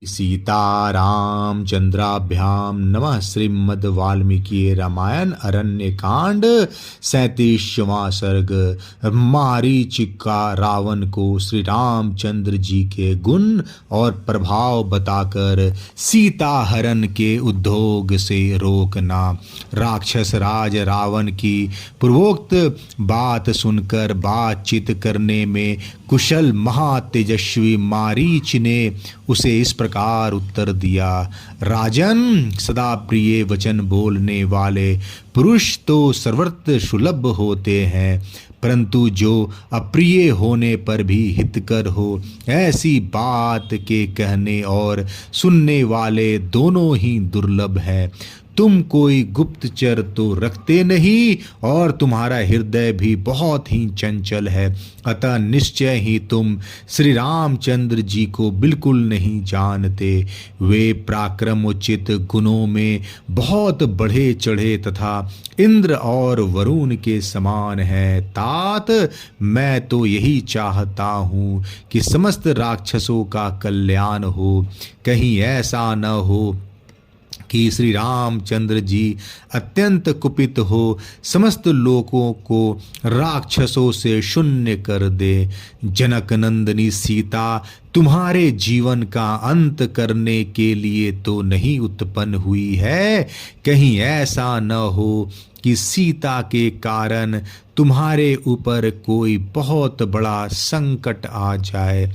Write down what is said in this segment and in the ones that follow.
सीतारामचंद्राभ्याम नमः। श्रीमद् वाल्मीकि रामायण अरण्य कांड 37वां सर्ग। मारीच का रावण को श्री रामचंद्र जी के गुण और प्रभाव बताकर सीता हरण के उद्योग से रोकना। राक्षस राज रावण की पूर्वोक्त बात सुनकर बातचीत करने में कुशल महातेजस्वी मारीच ने उसे इस प्रकार उत्तर दिया। राजन, सदा प्रिय वचन बोलने वाले पुरुष तो सर्वत्र सुलभ होते हैं, परंतु जो अप्रिय होने पर भी हितकर हो, ऐसी बात के कहने और सुनने वाले दोनों ही दुर्लभ हैं। तुम कोई गुप्तचर तो रखते नहीं और तुम्हारा हृदय भी बहुत ही चंचल है, अतः निश्चय ही तुम श्री रामचंद्र जी को बिल्कुल नहीं जानते। वे पराक्रमोचित गुणों में बहुत बढ़े चढ़े तथा इंद्र और वरुण के समान हैं। तात, मैं तो यही चाहता हूँ कि समस्त राक्षसों का कल्याण हो। कहीं ऐसा न हो कि श्री रामचंद्र जी अत्यंत कुपित हो समस्त लोगों को राक्षसों से शून्य कर दे। जनक नंदिनी सीता तुम्हारे जीवन का अंत करने के लिए तो नहीं उत्पन्न हुई है। कहीं ऐसा न हो कि सीता के कारण तुम्हारे ऊपर कोई बहुत बड़ा संकट आ जाए।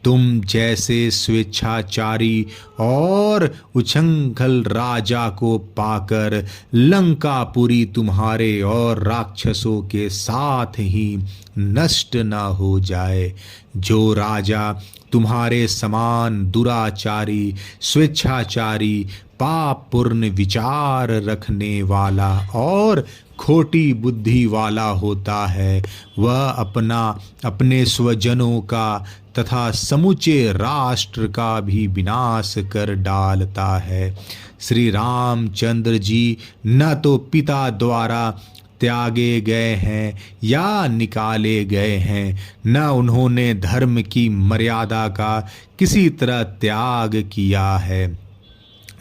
तुम जैसे स्वेच्छाचारी और उच्छृंखल राजा को पाकर लंकापुरी तुम्हारे और राक्षसों के साथ ही नष्ट न हो जाए। जो राजा तुम्हारे समान दुराचारी, स्वेच्छाचारी, पाप पूर्ण विचार रखने वाला और खोटी बुद्धि वाला होता है, वह अपने स्वजनों का तथा समूचे राष्ट्र का भी विनाश कर डालता है। श्री रामचंद्र जी न तो पिता द्वारा त्यागे गए हैं या निकाले गए हैं, न उन्होंने धर्म की मर्यादा का किसी तरह त्याग किया है।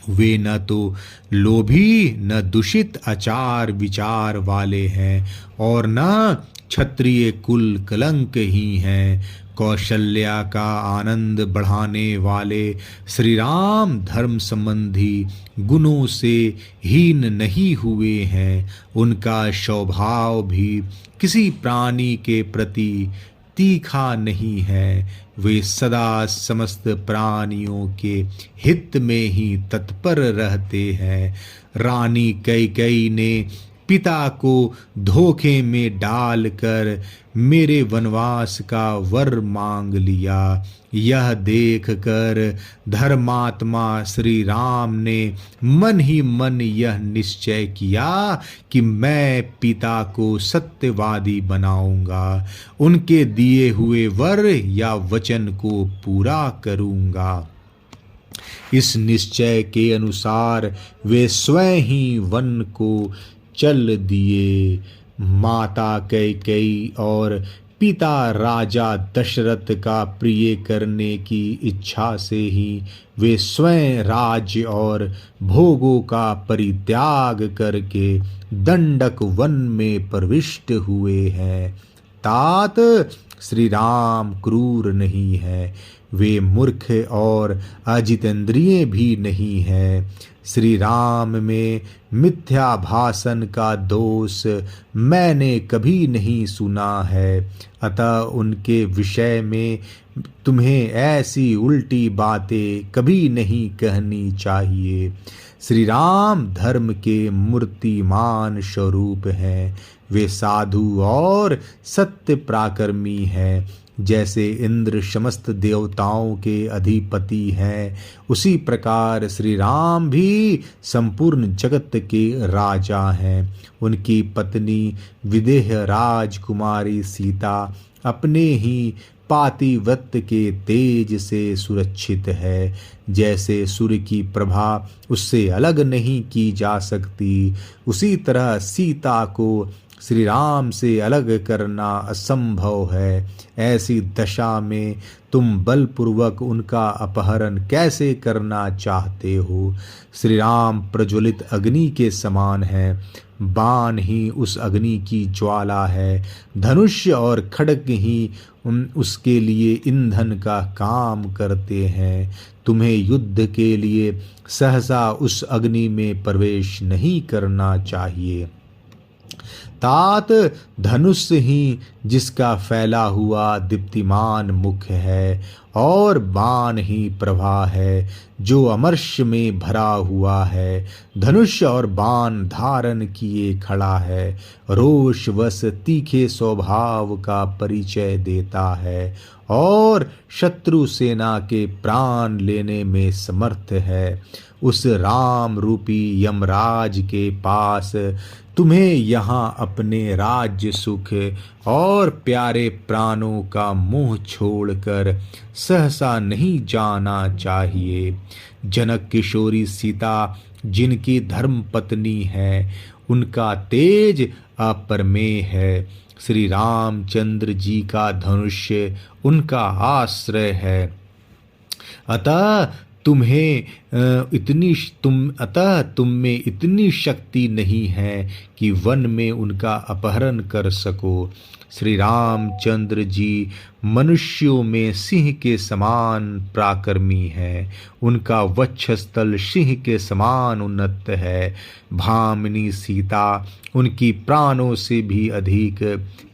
वे न तो लोभी न दूषित आचार विचार वाले हैं और न क्षत्रिय कुल कलंक ही हैं। कौशल्या का आनंद बढ़ाने वाले श्री राम धर्म संबंधी गुणों से हीन नहीं हुए हैं। उनका स्वभाव भी किसी प्राणी के प्रति तीखा नहीं है। वे सदा समस्त प्राणियों के हित में ही तत्पर रहते हैं। रानी कैकेयी ने पिता को धोखे में डालकर मेरे वनवास का वर मांग लिया। यह देखकर धर्मात्मा श्री राम ने मन ही मन यह निश्चय किया कि मैं पिता को सत्यवादी बनाऊंगा, उनके दिए हुए वर या वचन को पूरा करूंगा। इस निश्चय के अनुसार वे स्वयं ही वन को चल दिए। माता कैकेयी और पिता राजा दशरथ का प्रिय करने की इच्छा से ही वे स्वयं राज्य और भोगों का परित्याग करके दंडक वन में प्रविष्ट हुए हैं। तात, श्री राम क्रूर नहीं है, वे मूर्ख और अजितेंद्रिय भी नहीं है। श्री राम में मिथ्या भाषण का दोष मैंने कभी नहीं सुना है, अतः उनके विषय में तुम्हें ऐसी उल्टी बातें कभी नहीं कहनी चाहिए। श्री राम धर्म के मूर्तिमान स्वरूप हैं। वे साधु और सत्य पराक्रमी हैं। जैसे इंद्र समस्त देवताओं के अधिपति हैं, उसी प्रकार श्री राम भी संपूर्ण जगत के राजा हैं। उनकी पत्नी विदेह राजकुमारी सीता अपने ही पातिव्रत के तेज से सुरक्षित है। जैसे सूर्य की प्रभा उससे अलग नहीं की जा सकती, उसी तरह सीता को श्री राम से अलग करना असंभव है। ऐसी दशा में तुम बलपूर्वक उनका अपहरण कैसे करना चाहते हो? श्री राम प्रज्वलित अग्नि के समान है, बाण ही उस अग्नि की ज्वाला है, धनुष और खड्ग ही उसके लिए ईंधन का काम करते हैं। तुम्हें युद्ध के लिए सहसा उस अग्नि में प्रवेश नहीं करना चाहिए। तात धनुष ही जिसका फैला हुआ दीप्तिमान मुख है और बाण ही प्रभा है जो अमर्ष में भरा हुआ है। धनुष और बाण धारण किए खड़ा है, रोषवश तीखे स्वभाव का परिचय देता है और शत्रु सेना के प्राण लेने में समर्थ है। उस राम रूपी यमराज के पास तुम्हें यहाँ अपने राज्य सुख और प्यारे प्राणों का मोह छोड़कर सहसा नहीं जाना चाहिए। जनक किशोरी सीता जिनकी धर्म पत्नी है, उनका तेज अपरमेय है। श्री रामचंद्र जी का धनुष उनका आश्रय है। अतः तुम में इतनी शक्ति नहीं है कि वन में उनका अपहरण कर सको। श्री रामचंद्र जी मनुष्यों में सिंह के समान पराक्रमी है, उनका वक्षस्थल सिंह के समान उन्नत है। भामिनी सीता उनकी प्राणों से भी अधिक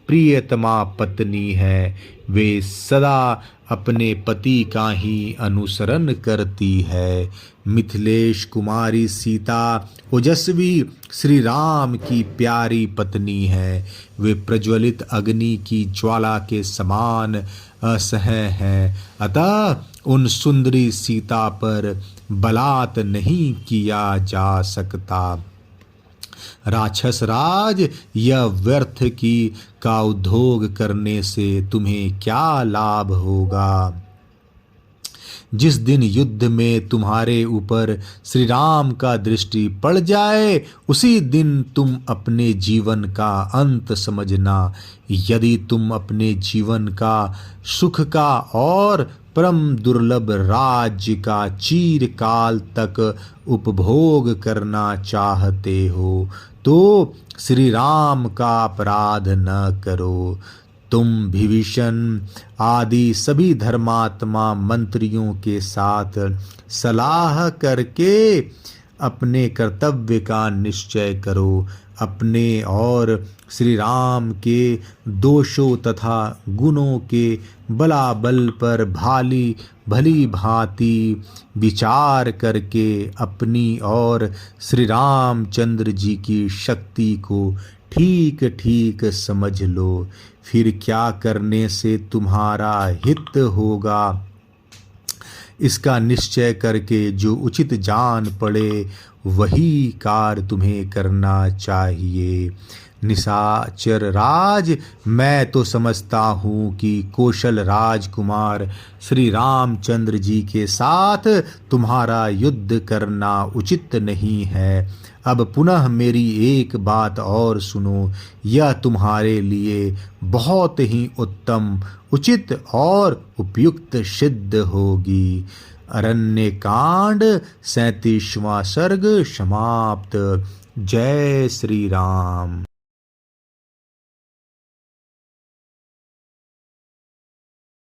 प्रियतमा पत्नी है। वे सदा अपने पति का ही अनुसरण करती है। मिथिलेश कुमारी सीता ओजस्वी श्री राम की प्यारी पत्नी है। वे प्रज्वलित अग्नि की ज्वाला के समान असह्य हैं, अतः उन सुंदरी सीता पर बलात् नहीं किया जा सकता। राक्षस राज, यह व्यर्थ का उद्योग करने से तुम्हें क्या लाभ होगा? जिस दिन युद्ध में तुम्हारे ऊपर श्री राम का दृष्टि पड़ जाए, उसी दिन तुम अपने जीवन का अंत समझना। यदि तुम अपने जीवन का सुख का और परम दुर्लभ राज्य का चिरकाल तक उपभोग करना चाहते हो, तो श्री राम का अपराध न करो। तुम विभीषण आदि सभी धर्मात्मा मंत्रियों के साथ सलाह करके अपने कर्तव्य का निश्चय करो। अपने और श्री राम के दोषों तथा गुणों के बलाबल पर भली भांति विचार करके अपनी और श्री रामचंद्र जी की शक्ति को ठीक ठीक समझ लो। फिर क्या करने से तुम्हारा हित होगा, इसका निश्चय करके जो उचित जान पड़े वही कार्य तुम्हें करना चाहिए। निशाचर राज, मैं तो समझता हूँ कि कौशल राजकुमार श्री रामचंद्र जी के साथ तुम्हारा युद्ध करना उचित नहीं है। अब पुनः मेरी एक बात और सुनो, यह तुम्हारे लिए बहुत ही उत्तम, उचित और उपयुक्त सिद्ध होगी। अरण्यकांड 37वां सर्ग समाप्त। जय श्री राम।